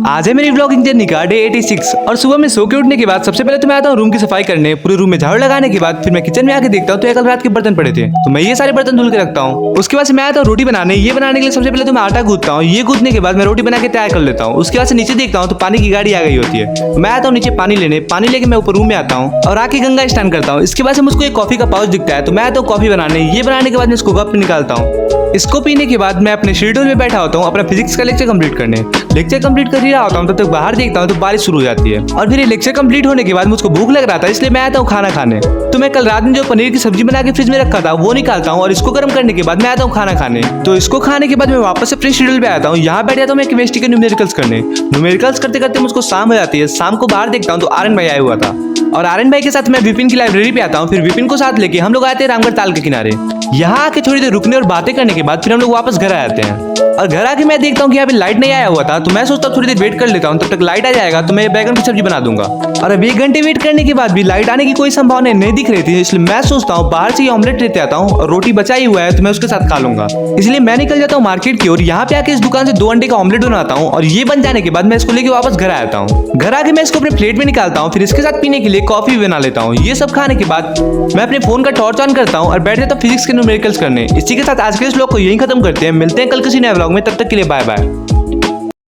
आज है मेरी व्लॉगिंग जर्नी का डे 86 और सुबह में सो के उठने के बाद सबसे पहले तो मैं आता हूँ रूम की सफाई करने। पूरे रूम में झाड़ू लगाने के बाद फिर मैं किचन में आके देखता हूँ तो कल रात के बर्तन पड़े थे तो मैं ये सारे बर्तन धुल के रखता हूँ। उसके बाद से मैं आता हूँ रोटी बनाने। ये बनाने के लिए सबसे पहले तो मैं आटा गूंथता हूँ। ये गूंथने के बाद मैं रोटी बना के तैयार कर लेता हूँ। उसके बाद से नीचे देखता हूँ तो पानी की गाड़ी आ गई होती है। मैं आता हूँ नीचे पानी लेने। पानी लेके मैं ऊपर रूम में आता हूँ और आके गंगा स्नान करता हूँ। इसके बाद से मुझको एक कॉफी का पाउच दिखता है तो मैं आता हूँ कॉफी बनाने। ये बनाने के बाद मैं इसको कप में निकालता हूँ। इसको पीने के बाद मैं अपने शेड्यूल में बैठा होता हूँ अपना फिजिक्स का लेक्चर कंप्लीट करने। लेक्चर कंप्लीट कर ही रहा होता हूँ तब तक बाहर देखता हूँ तो बारिश शुरू हो जाती है और फिर ये लेक्चर कंप्लीट होने के बाद मुझको भूख लग रहा था इसलिए मैं आता हूँ खाना खाने। तो मैं कल रात में जो पनीर की सब्जी बना के फ्रिज में रखा था वो निकालता हूँ और इसको गर्म करने के बाद मैं आता हूँ खाना खाने। तो इसको खाने के बाद मैं वापस अपने शेड्यूल पे आता हूँ। यहाँ बैठ जाता हूँ मैं केमिस्ट्री के न्यूमेरिकल्स करने। न्यूमेरिकल्स करते करते मुझको शाम हो जाती है। शाम को बाहर देखता हूँ तो आर्यन भाई आया हुआ था और आर्यन भाई के साथ मैं विपिन की लाइब्रेरी पे आता हूँ। फिर विपिन को साथ लेके हम लोग आते हैं रामगढ़ ताल के किनारे। यहाँ आके थोड़ी देर रुकने और बातें करने के बाद फिर हम लोग वापस घर आ जाते हैं। और घर आके मैं देखता हूँ कि यहाँ पे लाइट नहीं आया हुआ था तो मैं सोचता हूँ थोड़ी देर वेट कर लेता हूँ। तब तक लाइट आ जाएगा तो मैं बैगन की सब्जी बना दूंगा। और अब 1 घंटे वेट करने के बाद भी लाइट आने की कोई संभावना नहीं दिख रही थी इसलिए मैं सोचता हूँ बाहर से ऑमलेट लेते आता हूँ और रोटी बचा ही हुआ है तो मैं उसके साथ खा लूंगा। इसलिए मैं निकल जाता हूँ मार्केट की ओर। यहाँ पे आके इस दुकान से 2 अंडे का ऑमलेट बनाता हूँ और ये बन जाने के बाद मैं इसको लेके वापस घर आ जाता हूँ। घर आके मैं इसको अपने प्लेट में निकालता हूँ। फिर इसके साथ पीने के लिए कॉफी भी बना लेता हूँ। ये सब खाने के बाद मैं अपने फोन का टॉर्च ऑन करता हूँ और बैठ जाता हूँ फिजिक्स के न्यूमेरिकल्स करने। इसी के साथ आज के इस व्लॉग को यहीं खत्म करते हैं। मिलते हैं कल किसी नए व्लॉग में। तब तक के लिए बाय बाय।